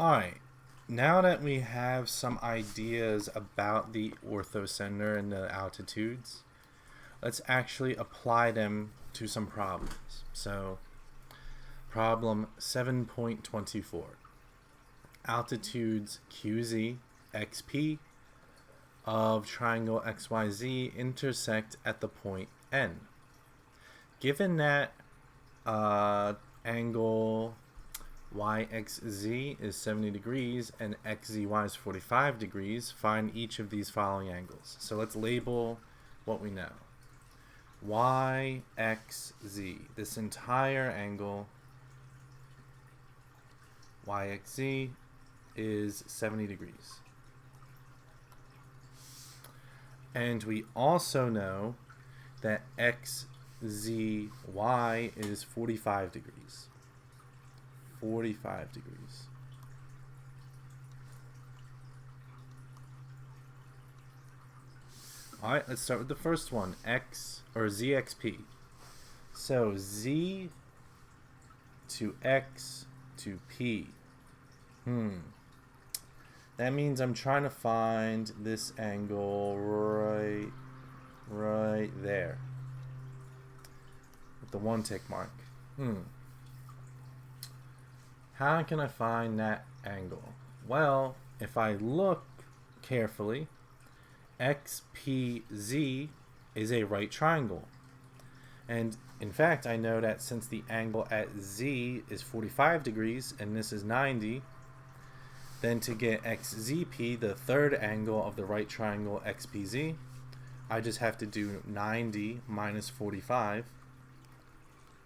Alright, now that we have some ideas about the orthocenter and the altitudes, let's actually apply them to some problems. So, problem 7.24. Altitudes QZ, XP of triangle XYZ intersect at the point N. Given that angle YXZ is 70 degrees and XZY is 45 degrees, find each of these following angles. So let's label what we know. YXZ, this entire angle YXZ is 70 degrees. And we also know that XZY is 45 degrees. 45 degrees. Alright, let's start with the first one, ZXP. So Z to X to P. That means I'm trying to find this angle right there. With the one tick mark. How can I find that angle? Well, if I look carefully, XPZ is a right triangle. And in fact, I know that since the angle at Z is 45 degrees and this is 90, then to get XZP, the third angle of the right triangle XPZ, I just have to do 90 minus 45.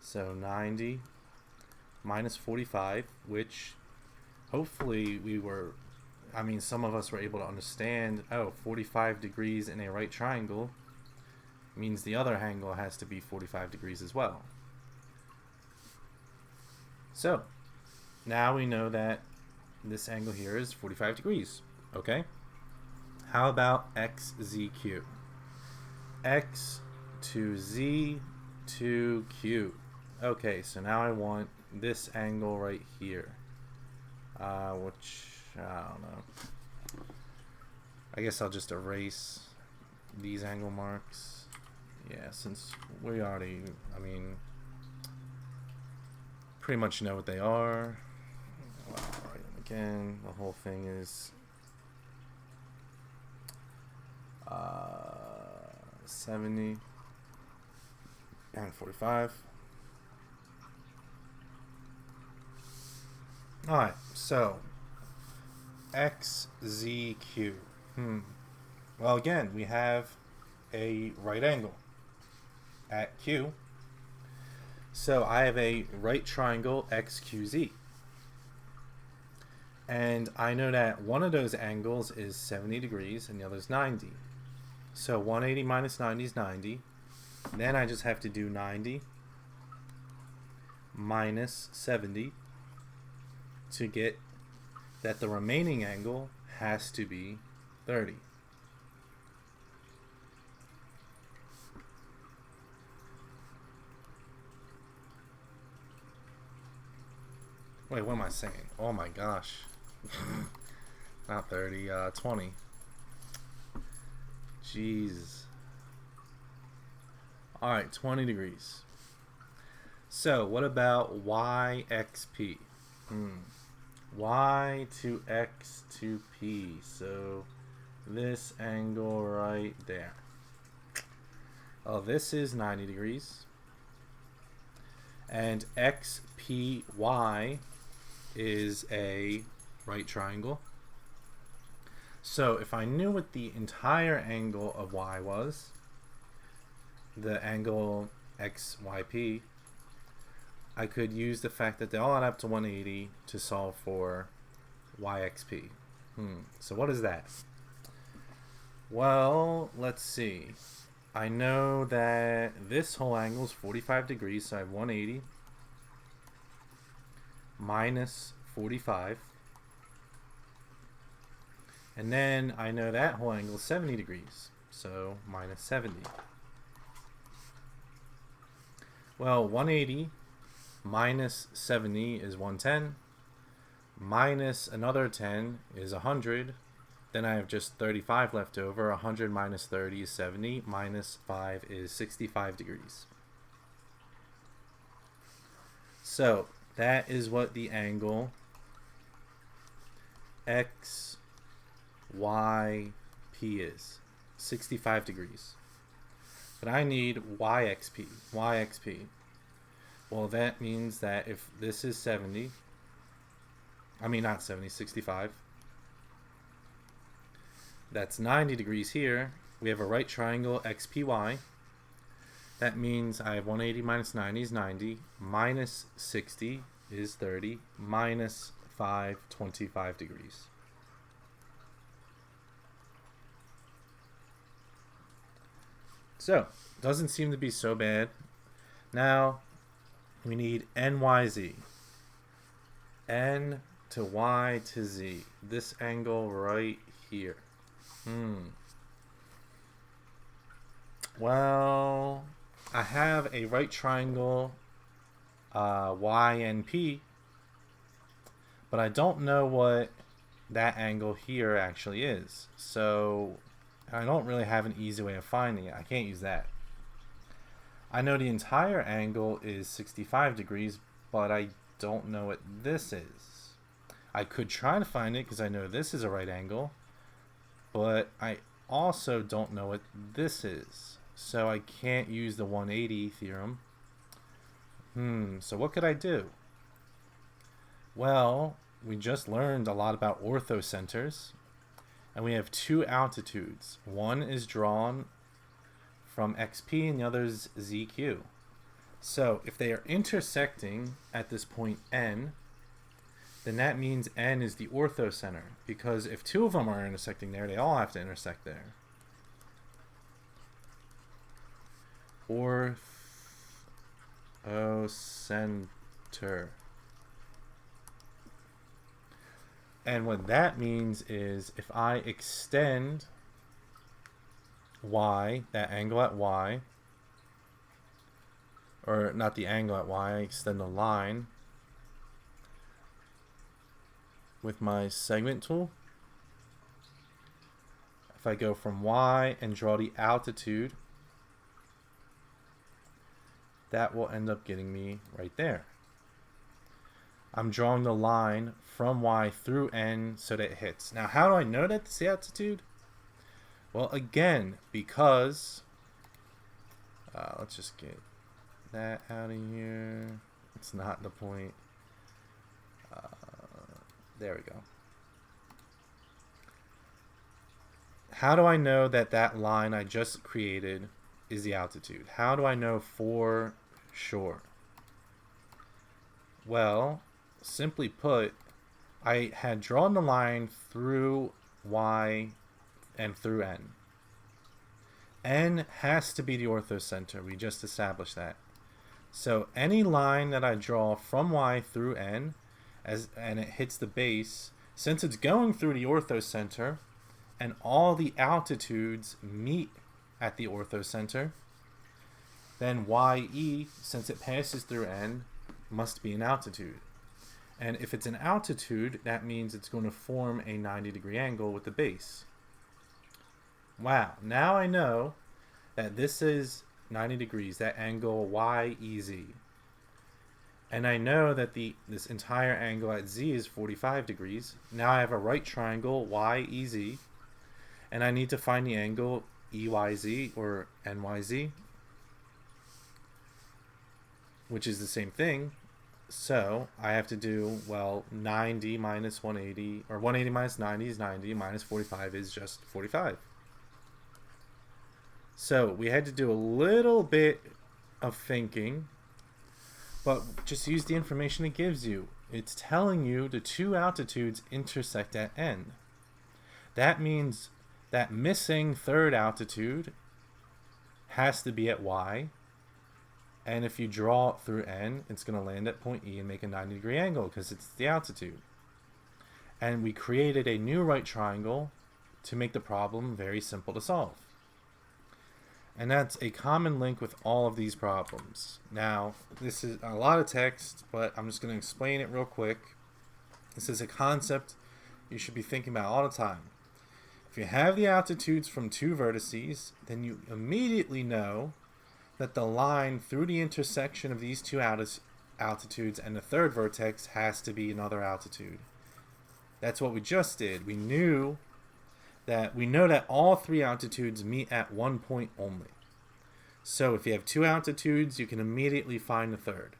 So 90 minus 45, which hopefully some of us were able to understand, 45 degrees in a right triangle means the other angle has to be 45 degrees as well. So now we know that this angle here is 45 degrees. Okay? How about XZQ? X to Z to Q. Okay, so now I want this angle right here, which I don't know. I guess I'll just erase these angle marks. Yeah, since we already, pretty much know what they are. Well, I'll write them again. The whole thing is 70 and 45. Alright, so XZQ. Well, again, we have a right angle at Q. So I have a right triangle XQZ. And I know that one of those angles is 70 degrees and the other is 90. So 180 minus 90 is 90. Then I just have to do 90 minus 70 to get that the remaining angle has to be 30. Wait, what am I saying? Oh my gosh. Not 30, 20. Jeez. Alright, 20 degrees. So, what about YXP? Y to X to P. So, this angle right there. Oh, this is 90 degrees. And XPY is a right triangle. So if I knew what the entire angle of Y was, the angle XYP, I could use the fact that they all add up to 180 to solve for YXP. So what is that? Well, let's see. I know that this whole angle is 45 degrees, so I have 180 minus 45. And then I know that whole angle is 70 degrees, so minus 70. Well, 180 minus 70 is 110. minus another 10 is 100. Then I have just 35 left over. 100 minus 30 is 70. Minus 5 is 65 degrees. So that is what the angle XYP is. 65 degrees. But I need YXP. YXP. Well, that means that if this is 70, I mean not 70, 65. That's 90 degrees here. We have a right triangle XPY. That means I have 180 minus 90 is 90. Minus 60 is 30. Minus 5, 25 degrees. So, doesn't seem to be so bad. Now, we need NYZ. N to Y to Z. This angle right here. Well, I have a right triangle YNP, but I don't know what that angle here actually is. So I don't really have an easy way of finding it. I can't use that. I know the entire angle is 65 degrees, but I don't know what this is. I could try to find it because I know this is a right angle, but I also don't know what this is. So I can't use the 180 theorem. So what could I do? Well, we just learned a lot about orthocenters, and we have two altitudes. One is drawn from XP and the other is ZQ. So if they are intersecting at this point N, then that means N is the orthocenter, because if two of them are intersecting there, they all have to intersect there. Orthocenter. And what that means is if I extend Y, that angle at Y, or not the angle at Y, I extend the line with my segment tool. If I go from Y and draw the altitude, that will end up getting me right there. I'm drawing the line from Y through N so that it hits. Now, how do I know that it's the altitude? Well, again, because let's just get that out of here. It's not the point. There we go. How do I know that that line I just created is the altitude? How do I know for sure? Well, simply put, I had drawn the line through Y and through N. N has to be the orthocenter. We just established that. So any line that I draw from Y through N and it hits the base, since it's going through the orthocenter and all the altitudes meet at the orthocenter, then YE, since it passes through N, must be an altitude. And if it's an altitude, that means it's going to form a 90-degree angle with the base. Wow, now I know that this is 90 degrees, that angle YEZ. And I know that this entire angle at Z is 45 degrees. Now I have a right triangle YEZ, and I need to find the angle EYZ or NYZ, which is the same thing. So I have to do, well, 90 minus 180, or 180 minus 90 is 90, minus 45 is just 45. So we had to do a little bit of thinking, but just use the information it gives you. It's telling you the two altitudes intersect at N. That means that missing third altitude has to be at Y. And if you draw it through N, it's going to land at point E and make a 90-degree angle because it's the altitude. And we created a new right triangle to make the problem very simple to solve. And that's a common link with all of these problems. Now, this is a lot of text, but I'm just going to explain it real quick. This is a concept you should be thinking about all the time. If you have the altitudes from two vertices, then you immediately know that the line through the intersection of these two altitudes and the third vertex has to be another altitude. That's what we just did. We know that all three altitudes meet at one point only. So if you have two altitudes, you can immediately find the third.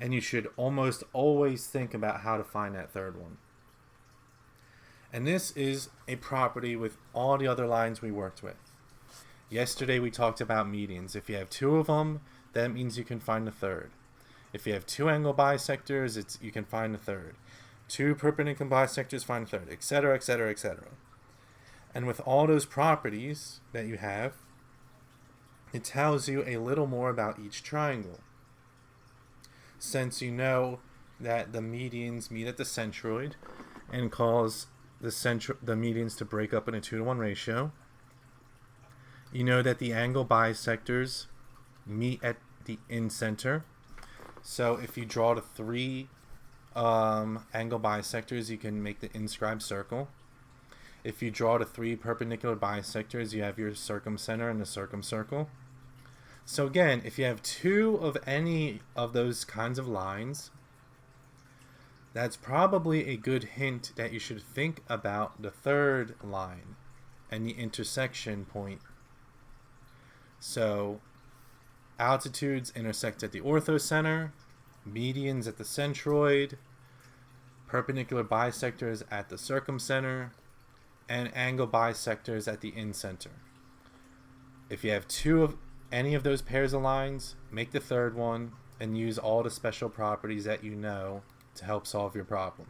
And you should almost always think about how to find that third one. And this is a property with all the other lines we worked with. Yesterday we talked about medians. If you have two of them, that means you can find the third. If you have two angle bisectors, you can find the third. Two perpendicular bisectors, find the third, etc., etc., etc. And with all those properties that you have, it tells you a little more about each triangle. Since you know that the medians meet at the centroid and cause the medians to break up in a 2-to-1 ratio, you know that the angle bisectors meet at the incenter. So if you draw the three angle bisectors, you can make the inscribed circle. If you draw the three perpendicular bisectors, you have your circumcenter and the circumcircle. So again, if you have two of any of those kinds of lines, that's probably a good hint that you should think about the third line and the intersection point. So altitudes intersect at the orthocenter, medians at the centroid, perpendicular bisectors at the circumcenter, and angle bisectors at the incenter. If you have two of any of those pairs of lines, make the third one and use all the special properties that you know to help solve your problem.